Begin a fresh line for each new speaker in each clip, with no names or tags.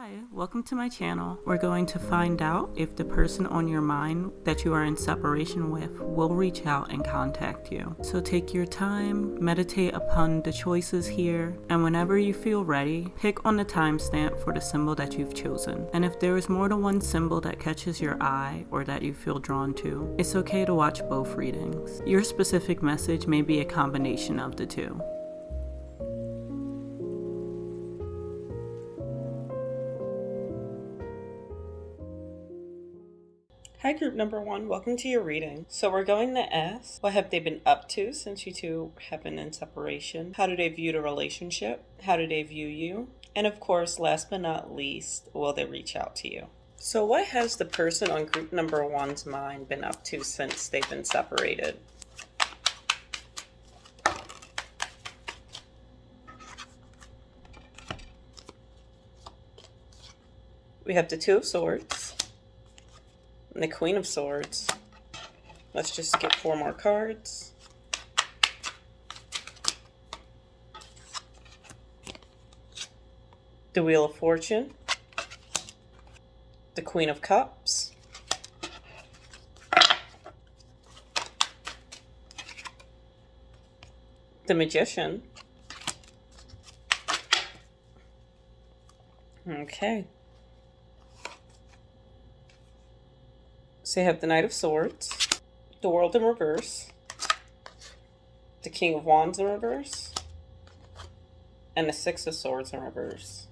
Hi, welcome to my channel. We're going to find out if the person on your mind that you are in separation with will reach out and contact you. So take your time, meditate upon the choices here, and whenever you feel ready, pick on the timestamp for the symbol that you've chosen. And if there is more than one symbol that catches your eye or that you feel drawn to, it's okay to watch both readings. Your specific message may be a combination of the two. Hi group number 1, welcome to your reading. So we're going to ask, what have they been up to since you two have been in separation? How do they view the relationship? How do they view you? And of course, last but not least, will they reach out to you? So what has the person on group number 1's mind been up to since they've been separated? We have the Two of Swords. And the Queen of Swords. Let's just skip 4 more cards. The Wheel of Fortune. The Queen of Cups. The Magician. Okay. So you have the Knight of Swords, the World in reverse, the King of Wands in reverse, and the Six of Swords in reverse.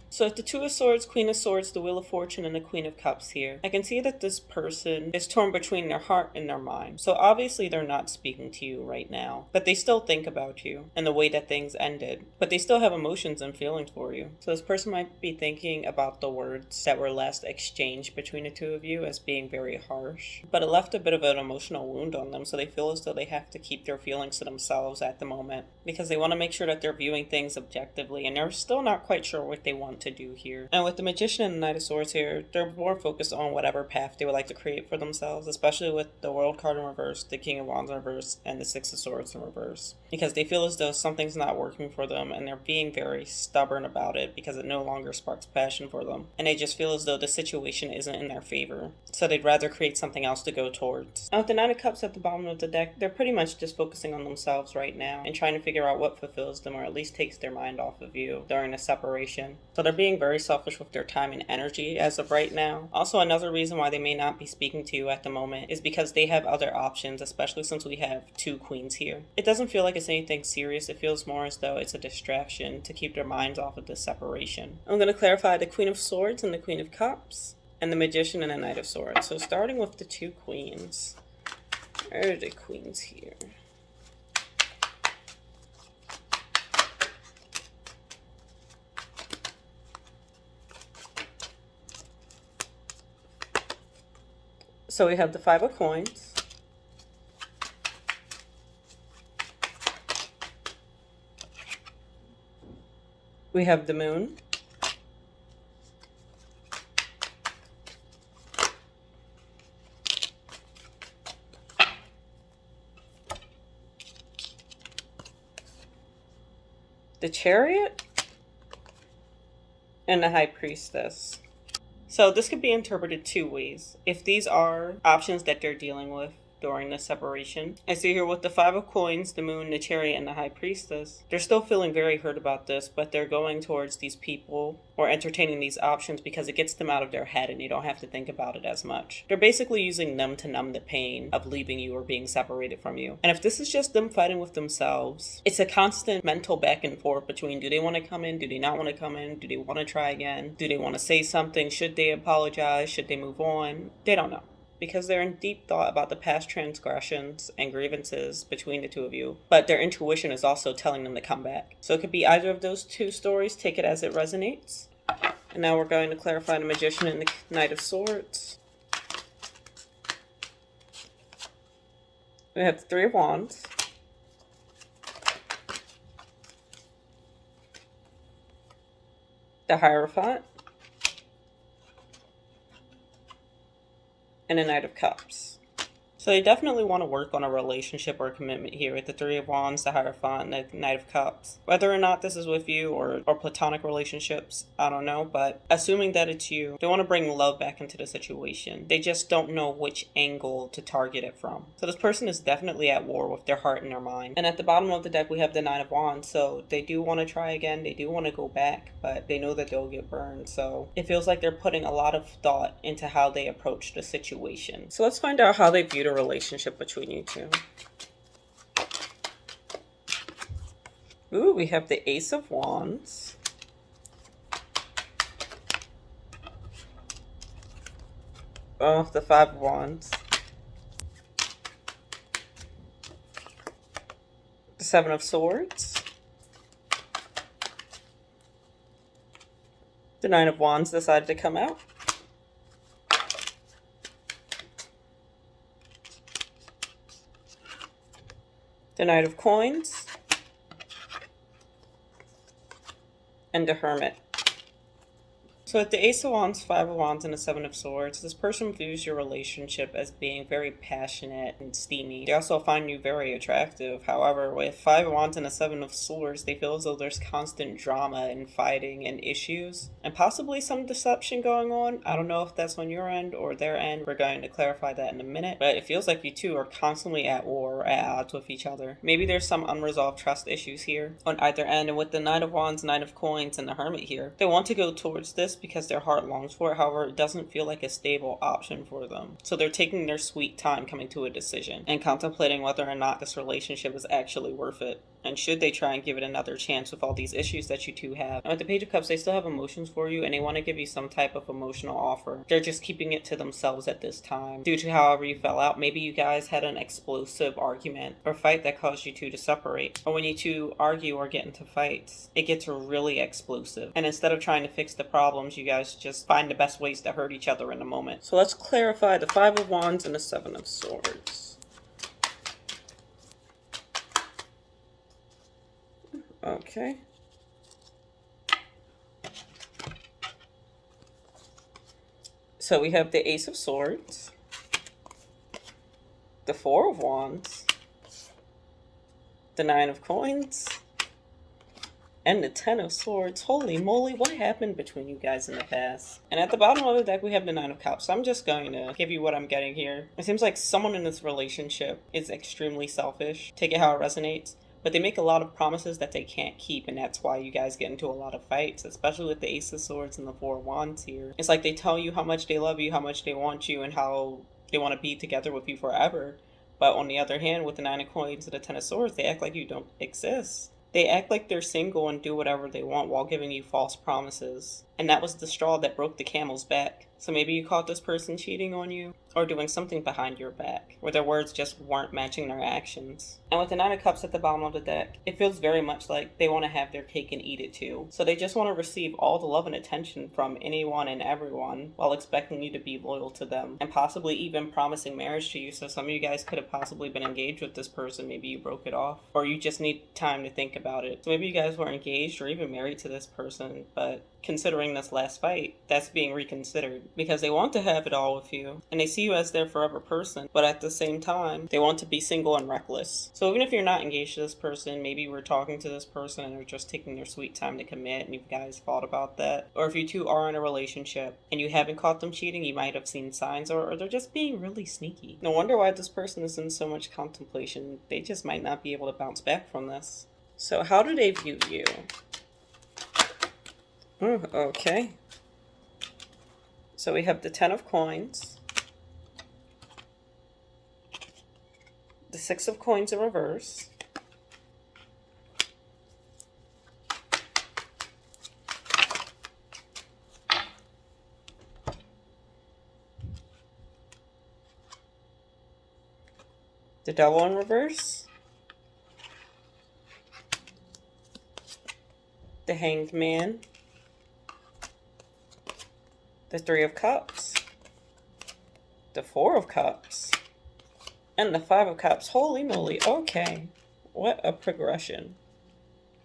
So with the Two of Swords, Queen of Swords, the Wheel of Fortune, and the Queen of Cups here, I can see that this person is torn between their heart and their mind. So obviously they're not speaking to you right now, but they still think about you and the way that things ended. But they still have emotions and feelings for you. So this person might be thinking about the words that were last exchanged between the two of you as being very harsh. But it left a bit of an emotional wound on them, so they feel as though they have to keep their feelings to themselves at the moment, because they want to make sure that they're viewing things objectively, and they're still not quite sure what they want to do here. And with the Magician and the Knight of Swords here, they're more focused on whatever path they would like to create for themselves, especially with the World card in reverse, the King of Wands in reverse, and the Six of Swords in reverse, because they feel as though something's not working for them, and they're being very stubborn about it because it no longer sparks passion for them, and they just feel as though the situation isn't in their favor, so they'd rather create something else to go towards. And with the Nine of Cups at the bottom of the deck, they're pretty much just focusing on themselves right now and trying to figure out what fulfills them, or at least takes their mind off of you during the separation. So they're being very selfish with their time and energy as of right now. Also, another reason why they may not be speaking to you at the moment is because they have other options, especially since we have 2 queens here. It doesn't feel like it's anything serious. It feels more as though it's a distraction to keep their minds off of this separation. I'm going to clarify the Queen of Swords and the Queen of Cups, and the Magician and the Knight of Swords. So starting with the 2 queens. Where are the queens here? So we have the 5 of Coins, we have the Moon, the Chariot, and the High Priestess. So this could be interpreted 2 ways. If these are options that they're dealing with during the separation. I see here with the 5 of Coins, the Moon, the Chariot, and the High Priestess, they're still feeling very hurt about this, but they're going towards these people or entertaining these options because it gets them out of their head and you don't have to think about it as much. They're basically using them to numb the pain of leaving you or being separated from you. And if this is just them fighting with themselves, it's a constant mental back and forth between, do they want to come in? Do they not want to come in? Do they want to try again? Do they want to say something? Should they apologize? Should they move on? They don't know, because they're in deep thought about the past transgressions and grievances between the 2 of you, but their intuition is also telling them to come back. So it could be either of those 2 stories. Take it as it resonates. And now we're going to clarify the Magician and the Knight of Swords. We have the 3 of Wands, the Hierophant, and the Knight of Cups. So they definitely want to work on a relationship or a commitment here with the Three of Wands, the Hierophant, and the Knight of Cups. Whether or not this is with you or platonic relationships, I don't know, but assuming that it's you, they want to bring love back into the situation. They just don't know which angle to target it from. So this person is definitely at war with their heart and their mind. And at the bottom of the deck, we have the Nine of Wands, so they do want to try again, they do want to go back, but they know that they'll get burned. So it feels like they're putting a lot of thought into how they approach the situation. So let's find out how they view the relationship between you two. Ooh, we have the Ace of Wands. Oh, the Five of Wands. The Seven of Swords. The Nine of Wands decided to come out. The Knight of Coins. And the Hermit. So with the Ace of Wands, Five of Wands, and the Seven of Swords, this person views your relationship as being very passionate and steamy. They also find you very attractive. However, with Five of Wands and the Seven of Swords, they feel as though there's constant drama and fighting and issues, and possibly some deception going on. I don't know if that's on your end or their end. We're going to clarify that in a minute, but it feels like you two are constantly at war or at odds with each other. Maybe there's some unresolved trust issues here on either end, and with the Knight of Wands, Knight of Coins, and the Hermit here, they want to go towards this because their heart longs for it. However, it doesn't feel like a stable option for them. So they're taking their sweet time coming to a decision and contemplating whether or not this relationship is actually worth it. And should they try and give it another chance with all these issues that you two have. And with the Page of Cups, they still have emotions for you and they want to give you some type of emotional offer. They're just keeping it to themselves at this time. Due to however you fell out, maybe you guys had an explosive argument or fight that caused you two to separate. Or when you two argue or get into fights, it gets really explosive. And instead of trying to fix the problems, you guys just find the best ways to hurt each other in the moment. So let's clarify the Five of Wands and the Seven of Swords. Okay. So we have the Ace of Swords, the Four of Wands, the Nine of Coins, and the Ten of Swords. Holy moly, what happened between you guys in the past? And at the bottom of the deck, we have the Nine of Cups. So I'm just going to give you what I'm getting here. It seems like someone in this relationship is extremely selfish. Take it how it resonates. But they make a lot of promises that they can't keep, and that's why you guys get into a lot of fights, especially with the Ace of Swords and the Four of Wands here. It's like they tell you how much they love you, how much they want you, and how they want to be together with you forever. But on the other hand, with the Nine of Coins and the Ten of Swords, they act like you don't exist. They act like they're single and do whatever they want while giving you false promises. And that was the straw that broke the camel's back. So maybe you caught this person cheating on you or doing something behind your back, where their words just weren't matching their actions. And with the Nine of Cups at the bottom of the deck, it feels very much like they want to have their cake and eat it too. So they just want to receive all the love and attention from anyone and everyone while expecting you to be loyal to them and possibly even promising marriage to you. So some of you guys could have possibly been engaged with this person. Maybe you broke it off or you just need time to think about it. So maybe you guys were engaged or even married to this person, but considering this last fight, that's being reconsidered because they want to have it all with you and they see you as their forever person, but at the same time, they want to be single and reckless. So even if you're not engaged to this person, maybe you were talking to this person and they're just taking their sweet time to commit and you guys thought about that. Or if you two are in a relationship and you haven't caught them cheating, you might have seen signs or they're just being really sneaky. No wonder why this person is in so much contemplation. They just might not be able to bounce back from this. So how do they view you? Okay. So we have the Ten of Coins, the Six of Coins in reverse, the Devil in reverse, the Hanged Man, the Three of Cups, the Four of Cups, and the Five of Cups. Holy moly, okay. What a progression.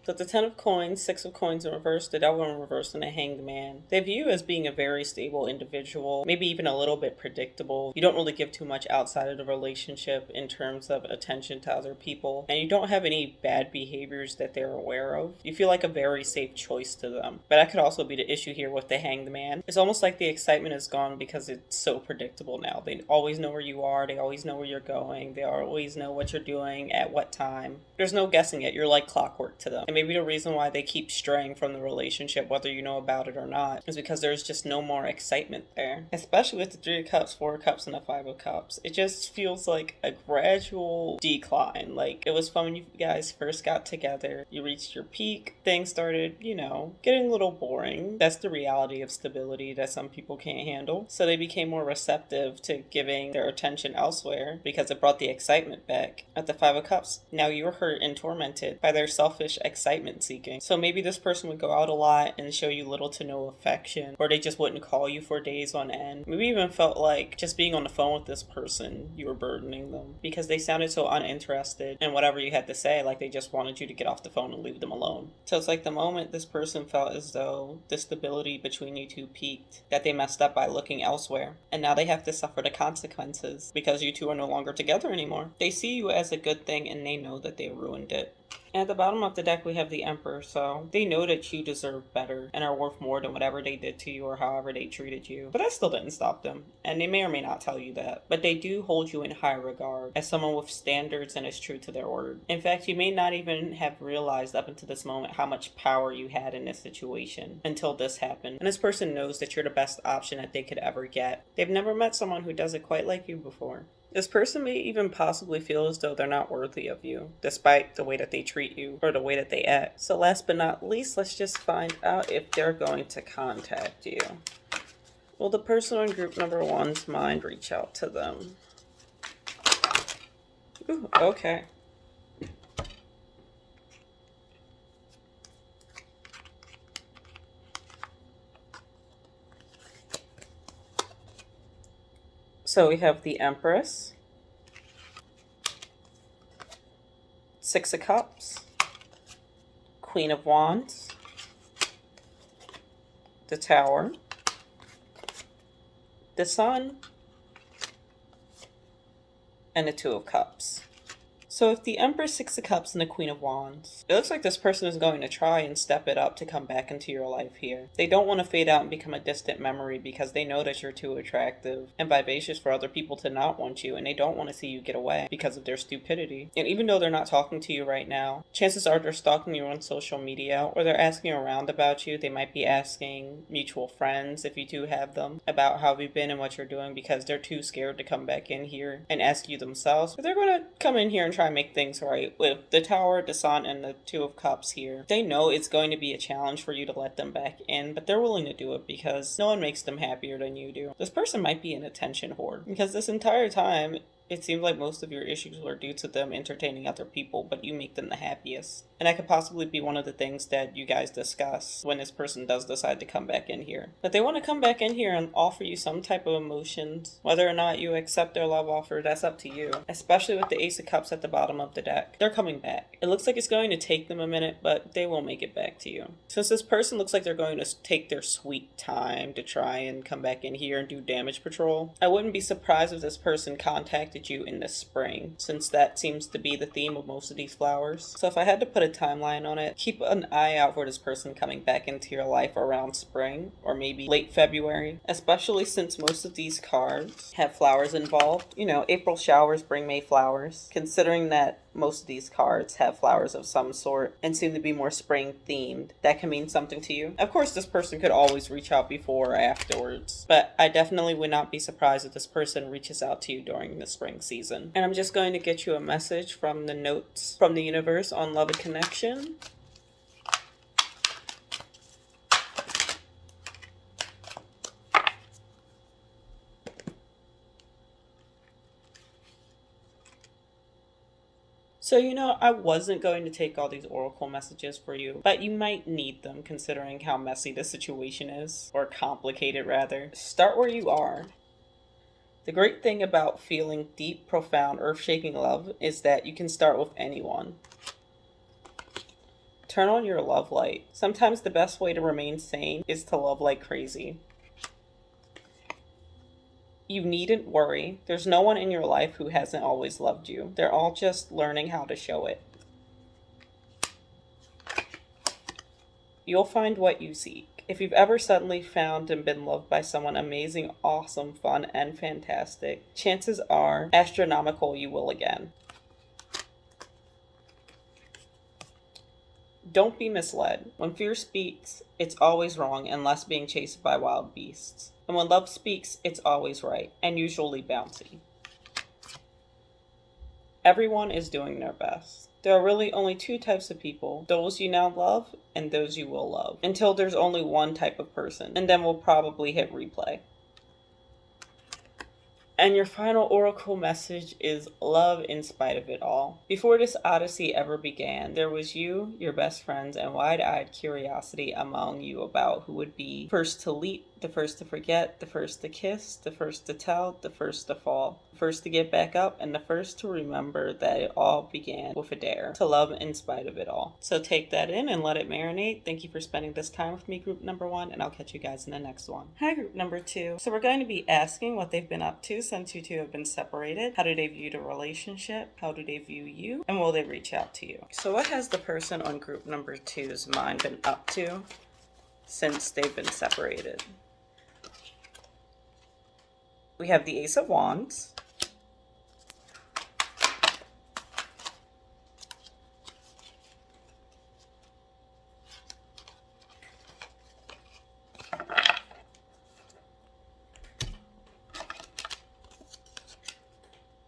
So the Ten of Coins, Six of Coins in reverse, the Devil in reverse, and the Hanged Man. They view you as being a very stable individual, maybe even a little bit predictable. You don't really give too much outside of the relationship in terms of attention to other people, and you don't have any bad behaviors that they're aware of. You feel like a very safe choice to them. But that could also be the issue here with the Hanged Man. It's almost like the excitement is gone because it's so predictable now. They always know where you are, they always know where you're going, they always know what you're doing at what time. There's no guessing it. You're like clockwork to them. And maybe the reason why they keep straying from the relationship, whether you know about it or not, is because there's just no more excitement there. Especially with the Three of Cups, Four of Cups, and the Five of Cups. It just feels like a gradual decline. Like, it was fun when you guys first got together. You reached your peak. Things started, getting a little boring. That's the reality of stability that some people can't handle. So they became more receptive to giving their attention elsewhere because it brought the excitement back. At the Five of Cups, now you're hurt and tormented by their selfish excitement seeking. So maybe this person would go out a lot and show you little to no affection, or they just wouldn't call you for days on end. Maybe even felt like just being on the phone with this person, you were burdening them because they sounded so uninterested in whatever you had to say, like they just wanted you to get off the phone and leave them alone. So it's like the moment this person felt as though the stability between you two peaked, that they messed up by looking elsewhere, and now they have to suffer the consequences because you two are no longer together anymore. They see you as a good thing and they know that they ruined it. And at the bottom of the deck, we have the Emperor, so they know that you deserve better and are worth more than whatever they did to you or however they treated you. But that still didn't stop them, and they may or may not tell you that. But they do hold you in high regard as someone with standards and is true to their word. In fact, you may not even have realized up until this moment how much power you had in this situation until this happened. And this person knows that you're the best option that they could ever get. They've never met someone who does it quite like you before. This person may even possibly feel as though they're not worthy of you, despite the way that they treat you or the way that they act. So last but not least, let's just find out if they're going to contact you. Will the person in group number one's mind reach out to them? Ooh, okay. So we have the Empress, Six of Cups, Queen of Wands, the Tower, the Sun, and the Two of Cups. So if the Empress, Six of Cups, and the Queen of Wands, it looks like this person is going to try and step it up to come back into your life here. They don't want to fade out and become a distant memory because they know that you're too attractive and vivacious for other people to not want you, and they don't want to see you get away because of their stupidity. And even though they're not talking to you right now, chances are they're stalking you on social media, or they're asking around about you. They might be asking mutual friends, if you do have them, about how you've been and what you're doing because they're too scared to come back in here and ask you themselves. But they're going to come in here and try and make things right. With the Tower, the Sun, and the Two of Cups here, they know it's going to be a challenge for you to let them back in, but they're willing to do it because no one makes them happier than you do. This person might be an attention whore because this entire time it seems like most of your issues were due to them entertaining other people, but you make them the happiest. And that could possibly be one of the things that you guys discuss when this person does decide to come back in here. But they want to come back in here and offer you some type of emotions. Whether or not you accept their love offer, that's up to you. Especially with the Ace of Cups at the bottom of the deck. They're coming back. It looks like it's going to take them a minute, but they will make it back to you. Since this person looks like they're going to take their sweet time to try and come back in here and do damage patrol, I wouldn't be surprised if this person contacted you in the spring, since that seems to be the theme of most of these flowers. So if I had to put a timeline on it, keep an eye out for this person coming back into your life around spring or maybe late February, especially since most of these cards have flowers involved. April showers bring May flowers. Considering that most of these cards have flowers of some sort and seem to be more spring themed, that can mean something to you. Of course, this person could always reach out before or afterwards, but I definitely would not be surprised if this person reaches out to you during the spring season. And I'm just going to get you a message from the notes from the universe on love and connection. So, I wasn't going to take all these oracle messages for you, but you might need them considering how messy the situation is, or complicated rather. Start where you are. The great thing about feeling deep, profound, earth-shaking love is that you can start with anyone. Turn on your love light. Sometimes the best way to remain sane is to love like crazy. You needn't worry. There's no one in your life who hasn't always loved you. They're all just learning how to show it. You'll find what you seek. If you've ever suddenly found and been loved by someone amazing, awesome, fun, and fantastic, chances are astronomical you will again. Don't be misled. When fear speaks, it's always wrong unless being chased by wild beasts. And when love speaks, it's always right, and usually bouncy. Everyone is doing their best. There are really only two types of people, those you now love and those you will love, until there's only one type of person, and then we'll probably hit replay. And your final oracle message is love in spite of it all. Before this odyssey ever began, there was you, your best friends, and wide-eyed curiosity among you about who would be first to leap, the first to forget, the first to kiss, the first to tell, the first to fall, the first to get back up, and the first to remember that it all began with a dare, to love in spite of it all. So take that in and let it marinate. Thank you for spending this time with me, group number 1, and I'll catch you guys in the next one. Hi, group number 2. So we're going to be asking what they've been up to since you two have been separated. How do they view the relationship? How do they view you? And will they reach out to you? So what has the person on group number 2's mind been up to since they've been separated? We have the Ace of Wands,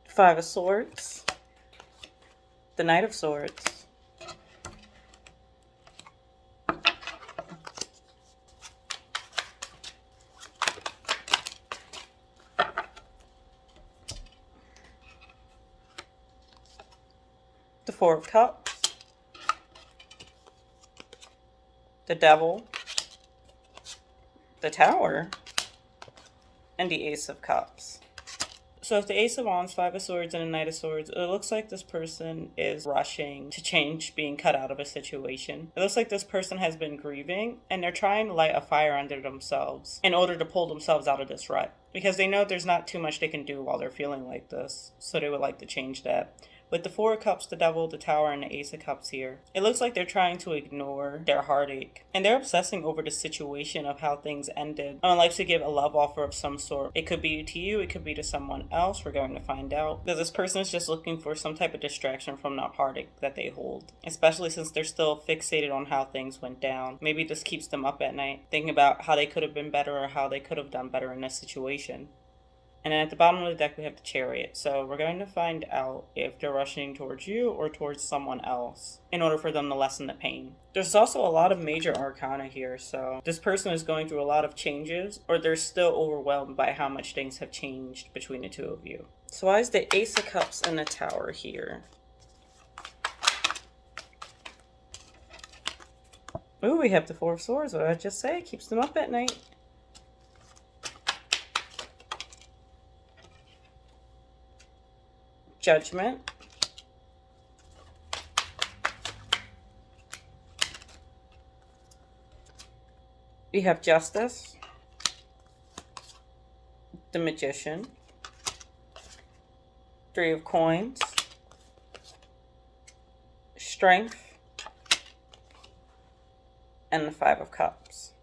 Five of Swords, the Knight of Swords, the Four of Cups, the Devil, the Tower, and the Ace of Cups. So if the Ace of Wands, Five of Swords, and a Knight of Swords, it looks like this person is rushing to change being cut out of a situation. It looks like this person has been grieving, and they're trying to light a fire under themselves in order to pull themselves out of this rut. Because they know there's not too much they can do while they're feeling like this, so they would like to change that. With the Four of Cups, the Devil, the Tower, and the Ace of Cups here, it looks like they're trying to ignore their heartache. And they're obsessing over the situation of how things ended. And would like to give a love offer of some sort. It could be to you, it could be to someone else. We're going to find out. Because this person is just looking for some type of distraction from that heartache that they hold. Especially since they're still fixated on how things went down. Maybe this keeps them up at night, thinking about how they could have been better or how they could have done better in this situation. And then at the bottom of the deck, we have the Chariot. So we're going to find out if they're rushing towards you or towards someone else in order for them to lessen the pain. There's also a lot of major arcana here. So this person is going through a lot of changes, or they're still overwhelmed by how much things have changed between the two of you. So why is the Ace of Cups and the Tower here? Ooh, we have the Four of Swords. What did I just say? It keeps them up at night. Judgment, we have Justice, the Magician, Three of Coins, Strength, and the Five of Cups.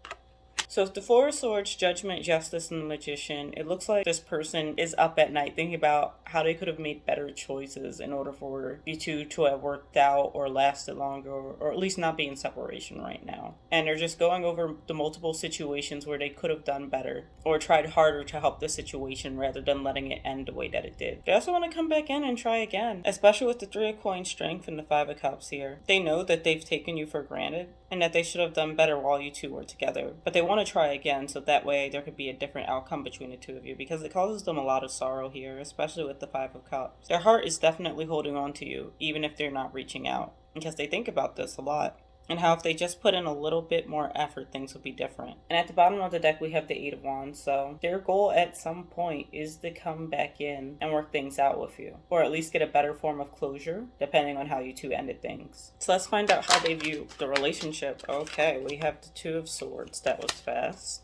So with the Four of Swords, Judgment, Justice, and the Magician, it looks like this person is up at night thinking about how they could have made better choices in order for you two to have worked out or lasted longer, or at least not be in separation right now. And they're just going over the multiple situations where they could have done better or tried harder to help the situation rather than letting it end the way that it did. They also want to come back in and try again, especially with the Three of Coins, Strength, and the Five of Cups here. They know that they've taken you for granted and that they should have done better while you two were together. But they want to try again so that way there could be a different outcome between the two of you, because it causes them a lot of sorrow here, especially with the Five of Cups. Their heart is definitely holding on to you, even if they're not reaching out, because they think about this a lot. and how if they just put in a little bit more effort, things would be different. And at the bottom of the deck, we have the Eight of Wands. So their goal at some point is to come back in and work things out with you, or at least get a better form of closure, depending on how you two ended things. So let's find out how they view the relationship. Okay, we have the Two of Swords. That was fast.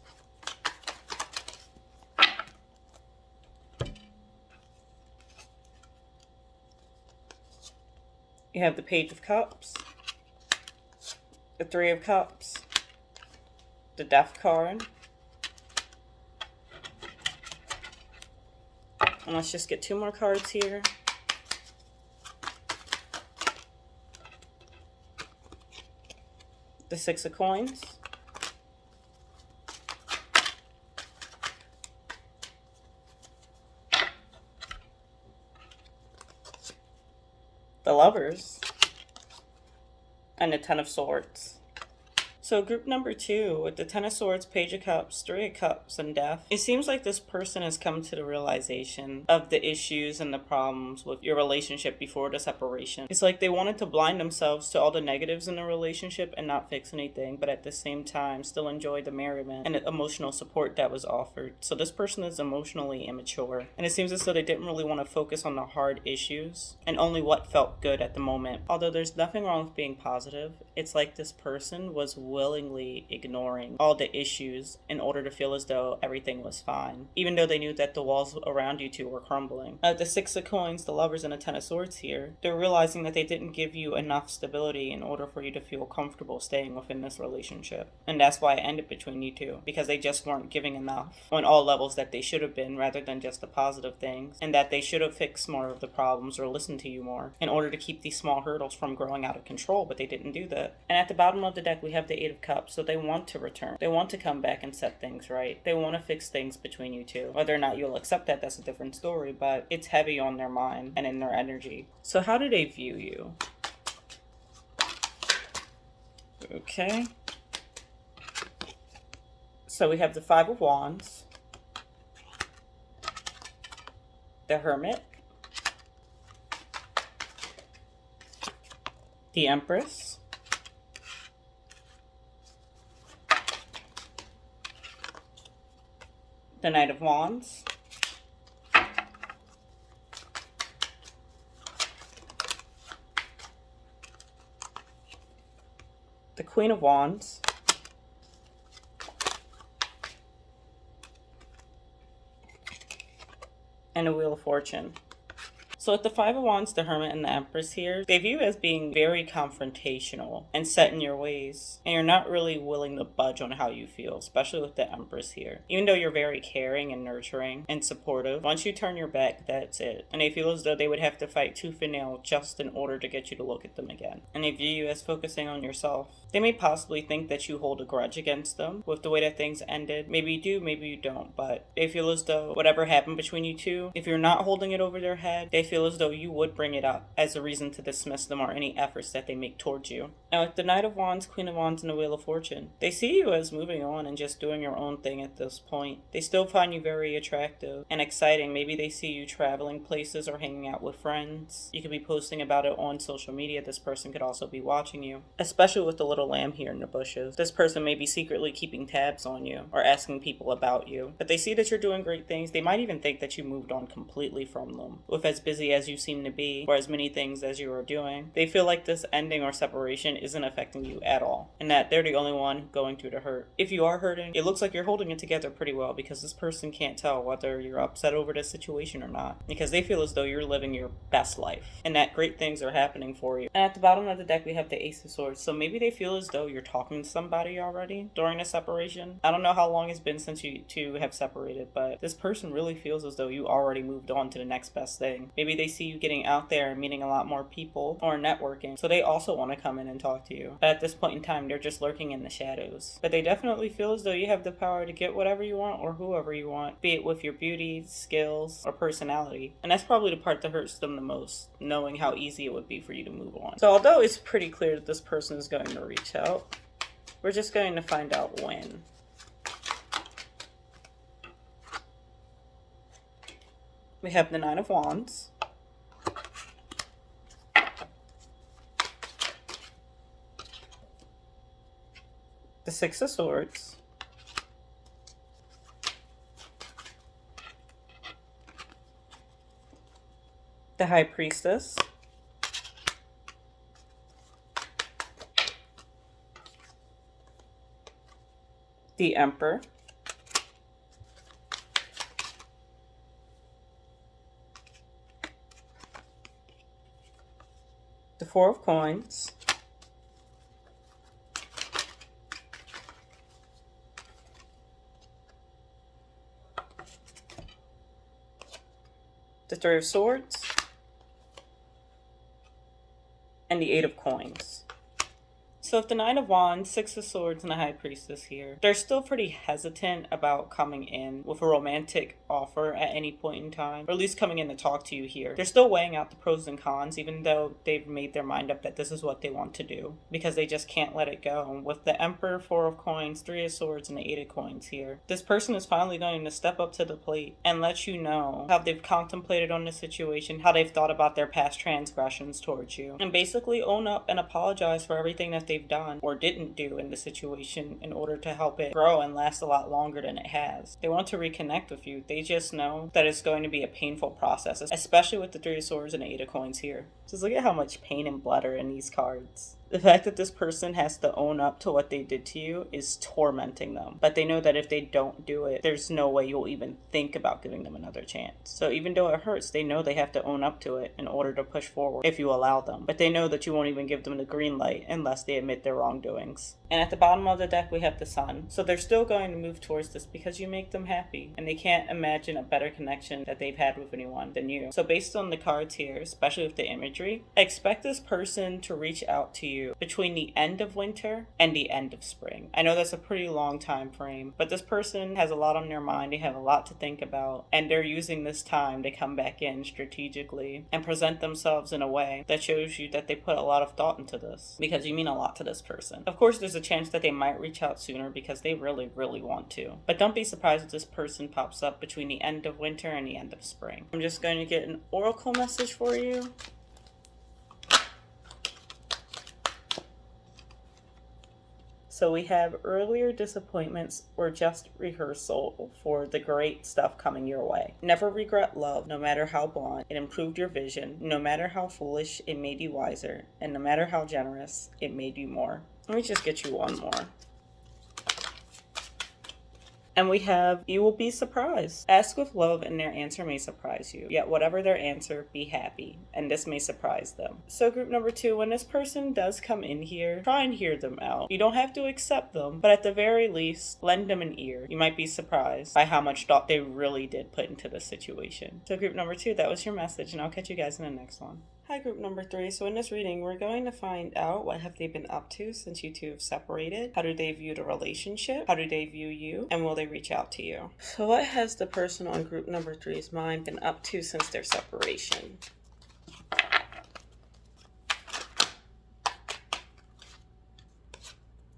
You have the Page of Cups, the Three of Cups, the Death card, and let's just get two more cards here. The Six of Coins, the Lovers, and the Ten of Swords. So group number 2, with the Ten of Swords, Page of Cups, Three of Cups, and Death, it seems like this person has come to the realization of the issues and the problems with your relationship before the separation. It's like they wanted to blind themselves to all the negatives in the relationship and not fix anything, but at the same time still enjoy the merriment and the emotional support that was offered. So this person is emotionally immature, and it seems as though they didn't really want to focus on the hard issues and only what felt good at the moment. Although there's nothing wrong with being positive, it's like this person was willingly ignoring all the issues in order to feel as though everything was fine, even though they knew that the walls around you two were crumbling. The Six of Coins, the Lovers, and the Ten of Swords here, they're realizing that they didn't give you enough stability in order for you to feel comfortable staying within this relationship. And that's why it ended between you two, because they just weren't giving enough on all levels that they should have been, rather than just the positive things, and that they should have fixed more of the problems or listened to you more in order to keep these small hurdles from growing out of control, but they didn't do that. And at the bottom of the deck, we have the Eight of Cups. So they want to return. They want to come back and set things right. They want to fix things between you two. Whether or not you'll accept that, that's a different story, but it's heavy on their mind and in their energy. So how do they view you? Okay. So we have the Five of Wands, the Hermit, the Empress, the Knight of Wands, the Queen of Wands, and the Wheel of Fortune. So with the Five of Wands, the Hermit, and the Empress here, they view you as being very confrontational and set in your ways. And you're not really willing to budge on how you feel, especially with the Empress here. Even though you're very caring and nurturing and supportive, once you turn your back, that's it. And they feel as though they would have to fight tooth and nail just in order to get you to look at them again. And they view you as focusing on yourself. They may possibly think that you hold a grudge against them with the way that things ended. Maybe you do, maybe you don't. But they feel as though whatever happened between you two, if you're not holding it over their head, they feel as though you would bring it up as a reason to dismiss them or any efforts that they make towards you. Now with the Knight of Wands, Queen of Wands, and the Wheel of Fortune, they see you as moving on and just doing your own thing at this point. They still find you very attractive and exciting. Maybe they see you traveling places or hanging out with friends. You could be posting about it on social media. This person could also be watching you, especially with the little lamb here in the bushes. This person may be secretly keeping tabs on you or asking people about you, but they see that you're doing great things. They might even think that you moved on completely from them. With as busy as you seem to be, or as many things as you are doing, they feel like this ending or separation isn't affecting you at all, and that they're the only one going through the hurt. If you are hurting, it looks like you're holding it together pretty well, because this person can't tell whether you're upset over this situation or not, because they feel as though you're living your best life and that great things are happening for you. And at the bottom of the deck, we have the Ace of Swords. So maybe they feel as though you're talking to somebody already during the separation. I don't know how long it's been since you two have separated, but this person really feels as though you already moved on to the next best thing. Maybe they see you getting out there and meeting a lot more people or networking, so they also want to come in and talk to you. But at this point in time, they're just lurking in the shadows. But they definitely feel as though you have the power to get whatever you want or whoever you want, be it with your beauty, skills, or personality. And that's probably the part that hurts them the most, knowing how easy it would be for you to move on. So although it's pretty clear that this person is going to reach out, we're just going to find out when. We have the Nine of Wands, the Six of Swords, the High Priestess, the Emperor, the Four of Coins, the Three of Swords, and the Eight of Coins. So if the Nine of Wands, Six of Swords, and the High Priestess here, they're still pretty hesitant about coming in with a romantic offer at any point in time, or at least coming in to talk to you here. They're still weighing out the pros and cons, even though they've made their mind up that this is what they want to do, because they just can't let it go. With the Emperor, Four of Coins, Three of Swords, and the Eight of Coins here, this person is finally going to step up to the plate and let you know how they've contemplated on the situation, how they've thought about their past transgressions towards you, and basically own up and apologize for everything that they've done or didn't do in the situation in order to help it grow and last a lot longer than it has. They want to reconnect with you. They just know that it's going to be a painful process, especially with the Three of Swords and the Eight of Coins here. Just look at how much pain and blood are in these cards. The fact that this person has to own up to what they did to you is tormenting them. But they know that if they don't do it, there's no way you'll even think about giving them another chance. So even though it hurts, they know they have to own up to it in order to push forward if you allow them. But they know that you won't even give them the green light unless they admit their wrongdoings. And at the bottom of the deck, we have the Sun. So they're still going to move towards this because you make them happy. And they can't imagine a better connection that they've had with anyone than you. So based on the cards here, especially with the imagery, I expect this person to reach out to you between the end of winter and the end of spring. I know that's a pretty long time frame, but this person has a lot on their mind. They have a lot to think about, and they're using this time to come back in strategically and present themselves in a way that shows you that they put a lot of thought into this because you mean a lot to this person. Of course, there's a chance that they might reach out sooner because they really, really want to. But don't be surprised if this person pops up between the end of winter and the end of spring. I'm just going to get an oracle message for you. So we have earlier disappointments or just rehearsal for the great stuff coming your way. Never regret love, no matter how blunt, it improved your vision. No matter how foolish, it made you wiser. And no matter how generous, it made you more. Let me just get you one more. And we have, you will be surprised. Ask with love and their answer may surprise you. Yet whatever their answer, be happy. And this may surprise them. So group number 2, when this person does come in here, try and hear them out. You don't have to accept them, but at the very least, lend them an ear. You might be surprised by how much thought they really did put into this situation. So group number 2, that was your message, and I'll catch you guys in the next one. Hi group number 3. So in this reading, we're going to find out what have they been up to since you two have separated. How do they view the relationship? How do they view you? And will they reach out to you? So what has the person on group number 3's mind been up to since their separation?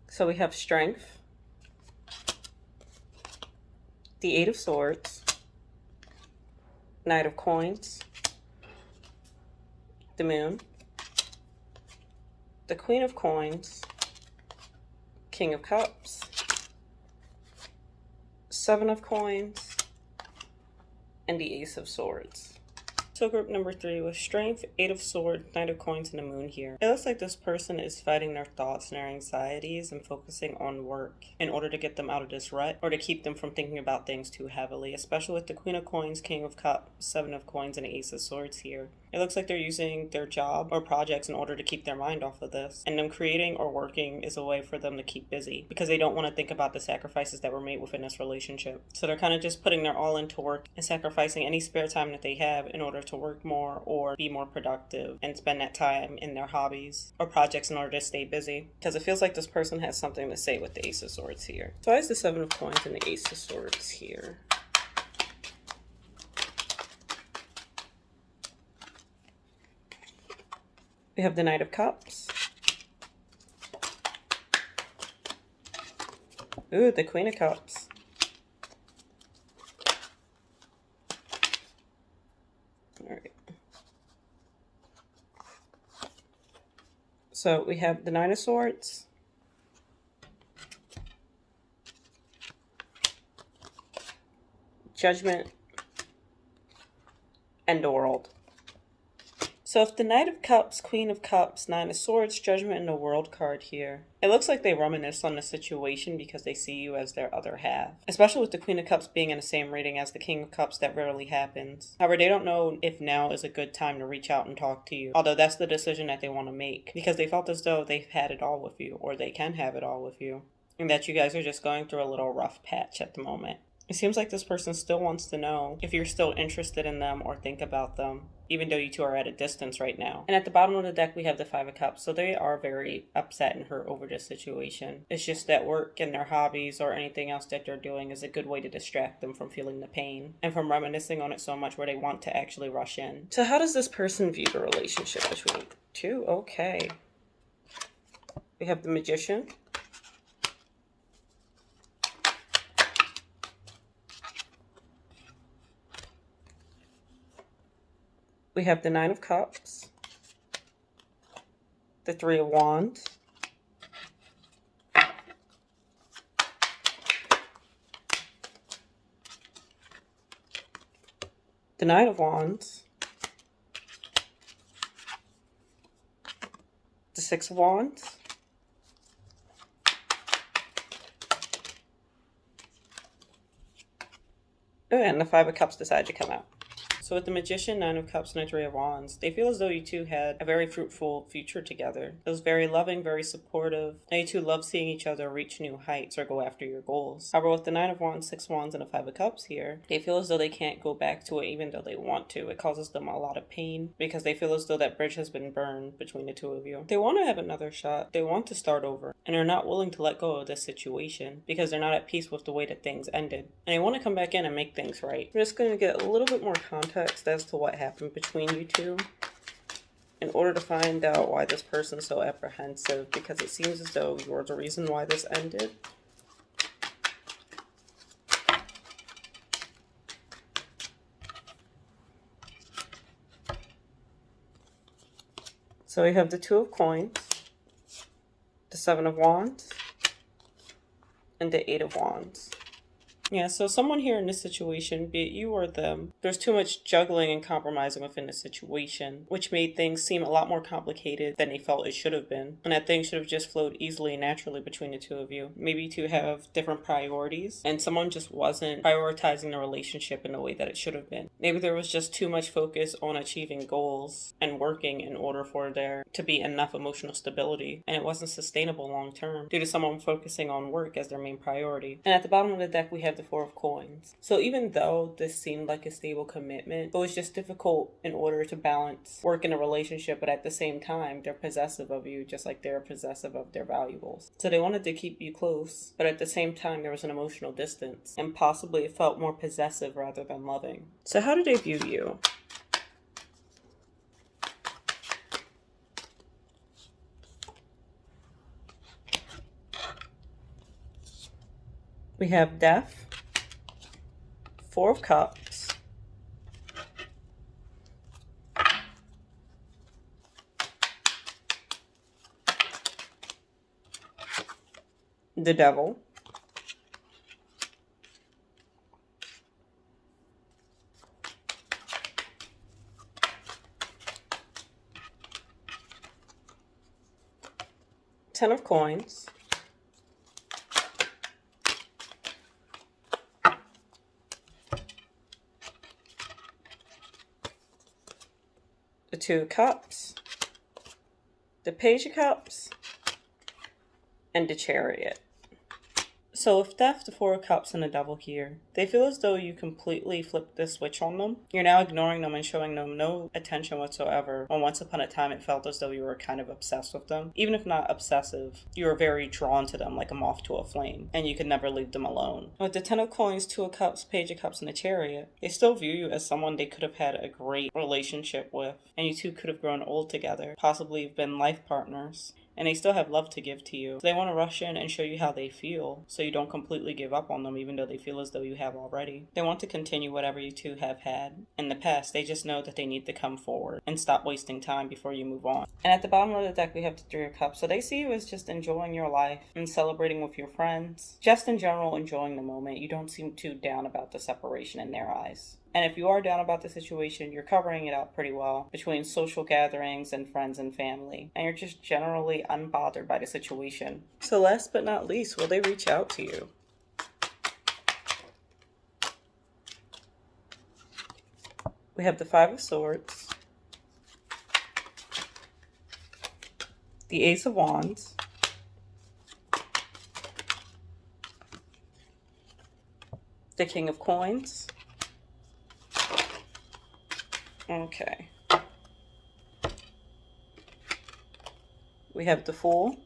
So we have Strength, the Eight of Swords, Knight of Coins, the Moon, the Queen of Coins, King of Cups, Seven of Coins, and the Ace of Swords. So group number 3 was Strength, Eight of Swords, Knight of Coins, and the Moon here. It looks like this person is fighting their thoughts and their anxieties and focusing on work in order to get them out of this rut or to keep them from thinking about things too heavily, especially with the Queen of Coins, King of Cups, Seven of Coins, and Ace of Swords here. It looks like they're using their job or projects in order to keep their mind off of this. And them creating or working is a way for them to keep busy because they don't want to think about the sacrifices that were made within this relationship. So they're kind of just putting their all into work and sacrificing any spare time that they have in order to work more or be more productive and spend that time in their hobbies or projects in order to stay busy. Because it feels like this person has something to say with the Ace of Swords here. So I has the Seven of Coins and the Ace of Swords here. We have the Knight of Cups. Ooh, the Queen of Cups. All right. So we have the Nine of Swords, Judgment, and the World. So if the Knight of Cups, Queen of Cups, Nine of Swords, Judgment, and the World card here, it looks like they reminisce on the situation because they see you as their other half. Especially with the Queen of Cups being in the same reading as the King of Cups, that rarely happens. However, they don't know if now is a good time to reach out and talk to you. Although that's the decision that they want to make. Because they felt as though they've had it all with you, or they can have it all with you. And that you guys are just going through a little rough patch at the moment. It seems like this person still wants to know if you're still interested in them or think about them, even though you two are at a distance right now. And at the bottom of the deck, we have the Five of Cups, so they are very upset and hurt over this situation. It's just that work and their hobbies or anything else that they're doing is a good way to distract them from feeling the pain and from reminiscing on it so much where they want to actually rush in. So how does this person view the relationship between you two? Okay. We have the Magician. We have the Nine of Cups, the Three of Wands, the Knight of Wands, the Six of Wands, and the Five of Cups decide to come out. So with the Magician, Nine of Cups, and the Three of Wands, they feel as though you two had a very fruitful future together. It was very loving, very supportive. Now you two love seeing each other reach new heights or go after your goals. However, with the Nine of Wands, Six of Wands, and the Five of Cups here, they feel as though they can't go back to it even though they want to. It causes them a lot of pain because they feel as though that bridge has been burned between the two of you. They want to have another shot. They want to start over. And they're not willing to let go of this situation because they're not at peace with the way that things ended. And they want to come back in and make things right. I'm just going to get a little bit more context as to what happened between you two in order to find out why this person's so apprehensive, because it seems as though you're the reason why this ended. So we have the Two of Coins, the Seven of Wands, and the Eight of Wands. Yeah, so someone here in this situation, be it you or them, there's too much juggling and compromising within the situation, which made things seem a lot more complicated than they felt it should have been, and that things should have just flowed easily and naturally between the two of you. Maybe you two have different priorities, and someone just wasn't prioritizing the relationship in the way that it should have been. Maybe there was just too much focus on achieving goals and working in order for there to be enough emotional stability, and it wasn't sustainable long term due to someone focusing on work as their main priority. And at the bottom of the deck, we have the Four of Coins. So even though this seemed like a stable commitment, it was just difficult in order to balance work in a relationship, but at the same time, they're possessive of you just like they're possessive of their valuables. So they wanted to keep you close, but at the same time, there was an emotional distance, and possibly it felt more possessive rather than loving. So how do they view you? We have Death, Four of Cups, the Devil, Ten of Coins, the Two of Cups, the Page of Cups, and the Chariot. So with Death, the Four of Cups, and the Devil here, they feel as though you completely flipped the switch on them. You're now ignoring them and showing them no attention whatsoever. When once upon a time it felt as though you were kind of obsessed with them. Even if not obsessive, you were very drawn to them like a moth to a flame, and you could never leave them alone. With the Ten of Coins, Two of Cups, Page of Cups, and the Chariot, they still view you as someone they could have had a great relationship with, and you two could have grown old together, possibly been life partners. and they still have love to give to you. So they want to rush in and show you how they feel, so you don't completely give up on them, even though they feel as though you have already. They want to continue whatever you two have had in the past. They just know that they need to come forward and stop wasting time before you move on. And at the bottom of the deck, we have the Three of Cups. So they see you as just enjoying your life and celebrating with your friends. Just in general, enjoying the moment. You don't seem too down about the separation in their eyes. And if you are down about the situation, you're covering it up pretty well between social gatherings and friends and family. And you're just generally unbothered by the situation. So last but not least, will they reach out to you? We have the Five of Swords, the Ace of Wands, the King of Coins. Okay. We have the Fool,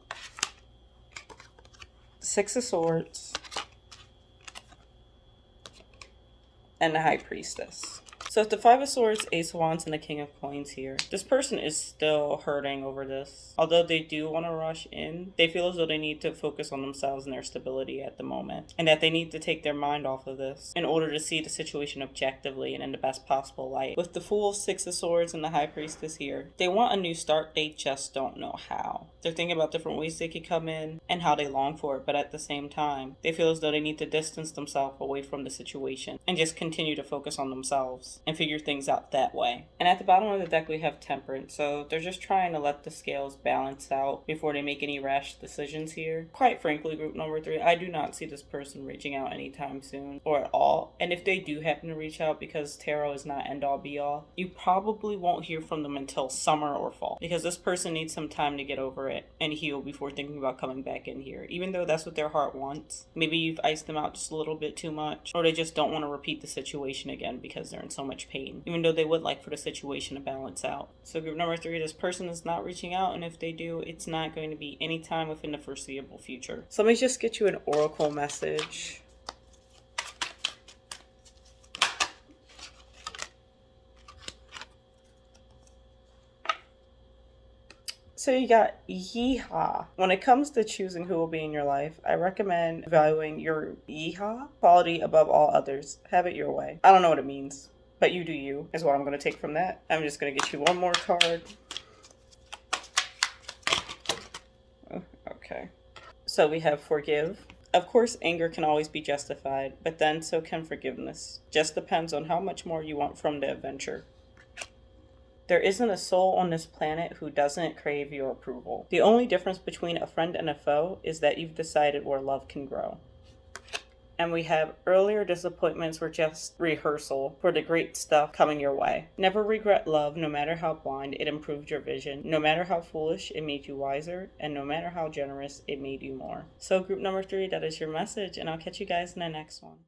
the Six of Swords, and the High Priestess. So if the Five of Swords, Ace of Wands, and the King of Coins here, this person is still hurting over this. Although they do want to rush in, they feel as though they need to focus on themselves and their stability at the moment, and that they need to take their mind off of this in order to see the situation objectively and in the best possible light. With the Fool, Six of Swords, and the High Priestess here, they want a new start, they just don't know how. They're thinking about different ways they could come in and how they long for it, but at the same time, they feel as though they need to distance themselves away from the situation and just continue to focus on themselves and figure things out that way. And at the bottom of the deck, we have Temperance. So they're just trying to let the scales balance out before they make any rash decisions here. Quite frankly, group number 3, I do not see this person reaching out anytime soon or at all. And if they do happen to reach out, because tarot is not end all be all, you probably won't hear from them until summer or fall, because this person needs some time to get over it and heal before thinking about coming back in here, even though that's what their heart wants. Maybe you've iced them out just a little bit too much, or they just don't want to repeat the situation again because they're in so much pain, even though they would like for the situation to balance out. So group number 3, this person is not reaching out, and if they do, it's not going to be any time within the foreseeable future. So let me just get you an oracle message. So you got yeehaw. When it comes to choosing who will be in your life, I recommend valuing your yeehaw quality above all others. Have it your way. I don't know what it means, but you do you, is what I'm going to take from that. I'm just going to get you one more card. Oh, okay. So we have Forgive. Of course, anger can always be justified, but then so can forgiveness. Just depends on how much more you want from the adventure. There isn't a soul on this planet who doesn't crave your approval. The only difference between a friend and a foe is that you've decided where love can grow. And we have earlier disappointments were just rehearsal for the great stuff coming your way. Never regret love, no matter how blind it improved your vision, no matter how foolish it made you wiser, and no matter how generous it made you more. So group number 3, that is your message, and I'll catch you guys in the next one.